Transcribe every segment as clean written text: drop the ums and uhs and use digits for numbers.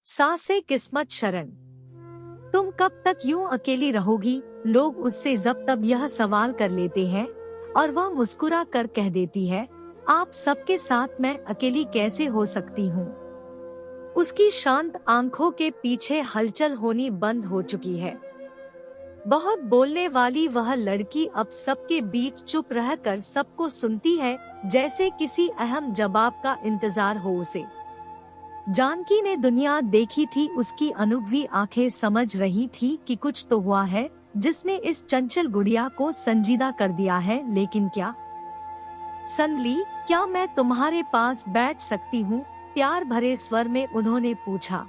सासे किस्मत शरण। तुम कब तक यूं अकेली रहोगी? लोग उससे जब तब यह सवाल कर लेते हैं और वह मुस्कुरा कर कह देती है, आप सबके साथ मैं अकेली कैसे हो सकती हूँ। उसकी शांत आंखों के पीछे हलचल होनी बंद हो चुकी है। बहुत बोलने वाली वह लड़की अब सबके बीच चुप रहकर सबको सुनती है, जैसे किसी अहम जवाब का इंतजार हो उसे। जानकी ने दुनिया देखी थी, उसकी अनुभवी आंखें समझ रही थी कि कुछ तो हुआ है जिसने इस चंचल गुड़िया को संजीदा कर दिया है। लेकिन क्या? संदली, क्या मैं तुम्हारे पास बैठ सकती हूँ? प्यार भरे स्वर में उन्होंने पूछा।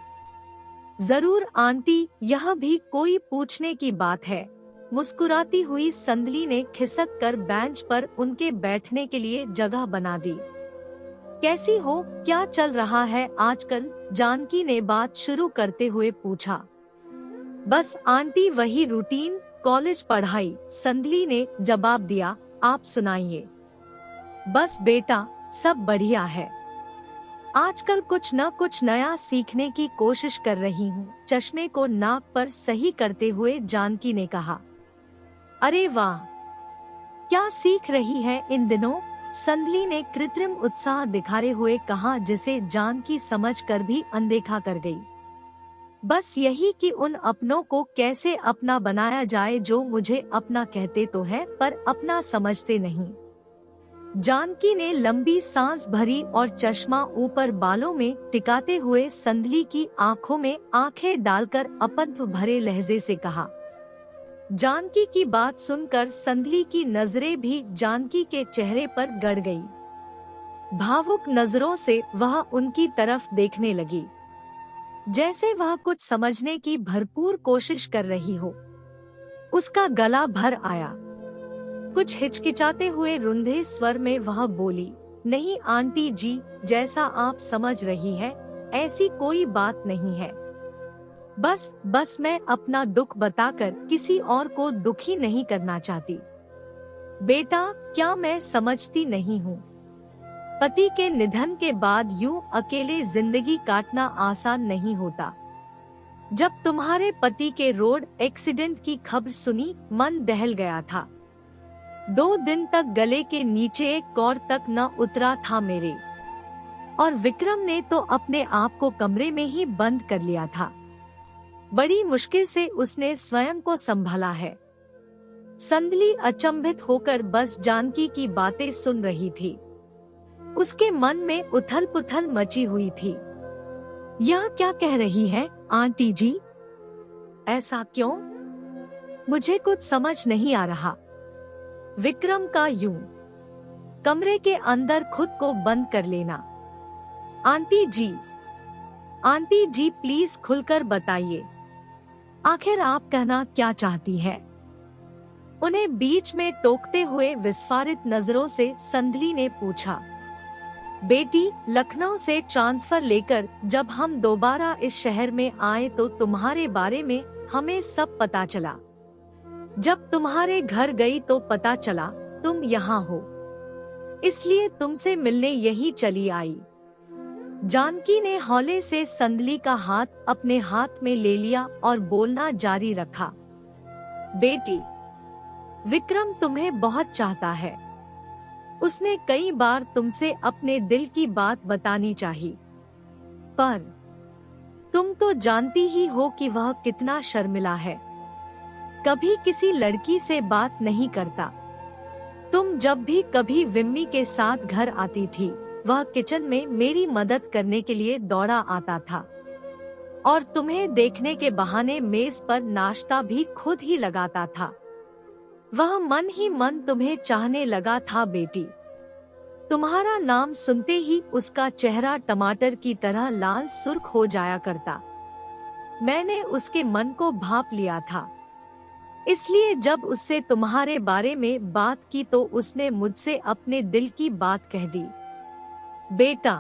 जरूर आंटी, यह भी कोई पूछने की बात है। मुस्कुराती हुई संदली ने खिसक कर बेंच पर उनके बैठने के लिए जगह बना दी। कैसी हो? क्या चल रहा है आजकल? जानकी ने बात शुरू करते हुए पूछा। बस आंटी, वही रूटीन, कॉलेज पढ़ाई, संदली ने जवाब दिया। आप सुनाइए। बस बेटा, सब बढ़िया है। आजकल कुछ न कुछ नया सीखने की कोशिश कर रही हूँ। चश्मे को नाक पर सही करते हुए जानकी ने कहा। अरे वाह, क्या सीख रही है इन दिनों? संदली ने कृत्रिम उत्साह दिखाते हुए कहा, जिसे जानकी समझ कर भी अनदेखा कर गई। बस यही कि उन अपनों को कैसे अपना बनाया जाए जो मुझे अपना कहते तो है पर अपना समझते नहीं। जानकी ने लंबी सांस भरी और चश्मा ऊपर बालों में टिकाते हुए संदली की आंखों में आंखें डालकर अपंत भरे लहजे से कहा। जानकी की बात सुनकर संदली की नजरें भी जानकी के चेहरे पर गड़ गई। भावुक नजरों से वह उनकी तरफ देखने लगी, जैसे वह कुछ समझने की भरपूर कोशिश कर रही हो। उसका गला भर आया। कुछ हिचकिचाते हुए रुंधे स्वर में वह बोली, नहीं आंटी जी, जैसा आप समझ रही है ऐसी कोई बात नहीं है। बस मैं अपना दुख बताकर किसी और को दुखी नहीं करना चाहती। बेटा, क्या मैं समझती नहीं हूँ? पति के निधन के बाद यूं अकेले जिंदगी काटना आसान नहीं होता। जब तुम्हारे पति के रोड एक्सीडेंट की खबर सुनी, मन दहल गया था। 2 दिन तक गले के नीचे एक कौर तक न उतरा था मेरे। और विक्रम ने तो अपने आप को कमरे में ही बंद कर लिया था। बड़ी मुश्किल से उसने स्वयं को संभाला है। संदली अचंभित होकर बस जानकी की बातें सुन रही थी। उसके मन में उथल पुथल मची हुई थी। यह क्या कह रही है आंटी जी? ऐसा क्यों? मुझे कुछ समझ नहीं आ रहा। विक्रम का यूं कमरे के अंदर खुद को बंद कर लेना। आंटी जी प्लीज खुलकर बताइए, आखिर आप कहना क्या चाहती है? उन्हें बीच में टोकते हुए विस्फारित नजरों से संदली ने पूछा। बेटी, लखनऊ से ट्रांसफर लेकर जब हम दोबारा इस शहर में आए तो तुम्हारे बारे में हमें सब पता चला। जब तुम्हारे घर गई तो पता चला तुम यहाँ हो, इसलिए तुमसे मिलने यही चली आई। जानकी ने हौले से संदली का हाथ अपने हाथ में ले लिया और बोलना जारी रखा। बेटी, विक्रम तुम्हें बहुत चाहता है। उसने कई बार तुमसे अपने दिल की बात बतानी चाहिए, पर तुम तो जानती ही हो कि वह कितना शर्मिला है। कभी किसी लड़की से बात नहीं करता। तुम जब भी कभी विम्मी के साथ घर आती थी, वह किचन में मेरी मदद करने के लिए दौड़ा आता था और तुम्हें देखने के बहाने मेज पर नाश्ता भी खुद ही लगाता था। वह मन ही मन तुम्हें चाहने लगा था बेटी। तुम्हारा नाम सुनते ही उसका चेहरा टमाटर की तरह लाल सुर्ख हो जाया करता। मैंने उसके मन को भाप लिया था, इसलिए जब उससे तुम्हारे बारे में बात की तो उसने मुझसे अपने दिल की बात कह दी। बेटा,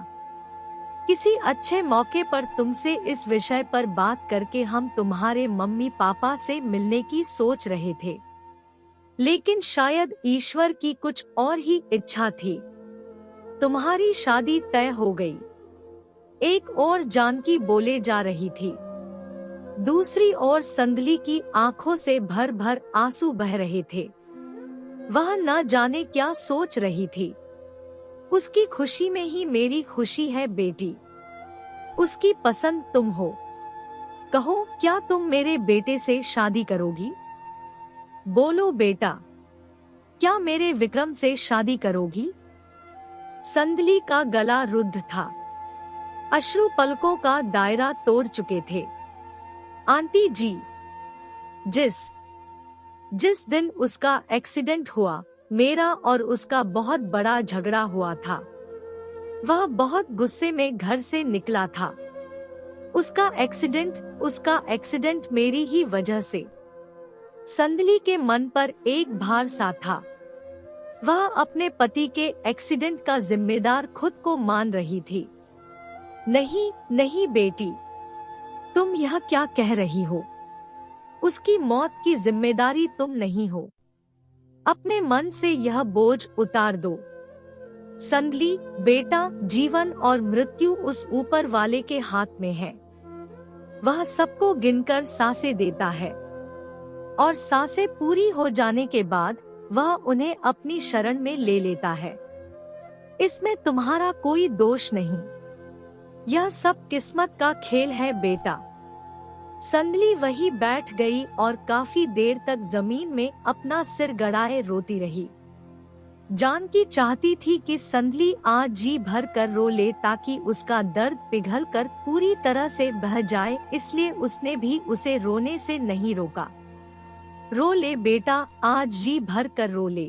किसी अच्छे मौके पर तुमसे इस विषय पर बात करके हम तुम्हारे मम्मी पापा से मिलने की सोच रहे थे, लेकिन शायद ईश्वर की कुछ और ही इच्छा थी। तुम्हारी शादी तय हो गई। एक ओर जानकी बोले जा रही थी, दूसरी ओर संदली की आंखों से भर भर आंसू बह रहे थे। वह न जाने क्या सोच रही थी। उसकी खुशी में ही मेरी खुशी है बेटी। उसकी पसंद तुम हो। कहो, क्या तुम मेरे बेटे से शादी करोगी? बोलो बेटा, क्या मेरे विक्रम से शादी करोगी? संदली का गला रुद्ध था। अश्रु पलकों का दायरा तोड़ चुके थे। आंटी जी, जिस दिन उसका एक्सीडेंट हुआ, मेरा और उसका बहुत बड़ा झगड़ा हुआ था। वह बहुत गुस्से में घर से निकला था। उसका एक्सीडेंट मेरी ही वजह से। संदली के मन पर एक भार सा था। वह अपने पति के एक्सीडेंट का जिम्मेदार खुद को मान रही थी। नहीं नहीं बेटी, तुम यह क्या कह रही हो? उसकी मौत की जिम्मेदारी तुम नहीं हो। अपने मन से यह बोझ उतार दो। संदली बेटा, जीवन और मृत्यु उस ऊपर वाले के हाथ में है। वह सबको गिनकर सांसें देता है और सांसें पूरी हो जाने के बाद वह उन्हें अपनी शरण में ले लेता है। इसमें तुम्हारा कोई दोष नहीं। यह सब किस्मत का खेल है बेटा। संदली वहीं बैठ गई और काफी देर तक जमीन में अपना सिर गड़ाए रोती रही। जानकी चाहती थी कि संदली आज जी भर कर रो ले ताकि उसका दर्द पिघल कर पूरी तरह से बह जाए, इसलिए उसने भी उसे रोने से नहीं रोका। रो ले बेटा, आज जी भर कर रो ले,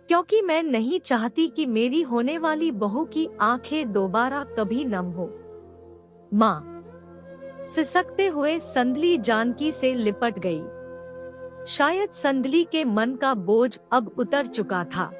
क्योंकि मैं नहीं चाहती कि मेरी होने वाली बहू की आंखें दोबारा कभी नम हो। माँ, सिसकते हुए संदली जानकी से लिपट गई। शायद संदली के मन का बोझ अब उतर चुका था।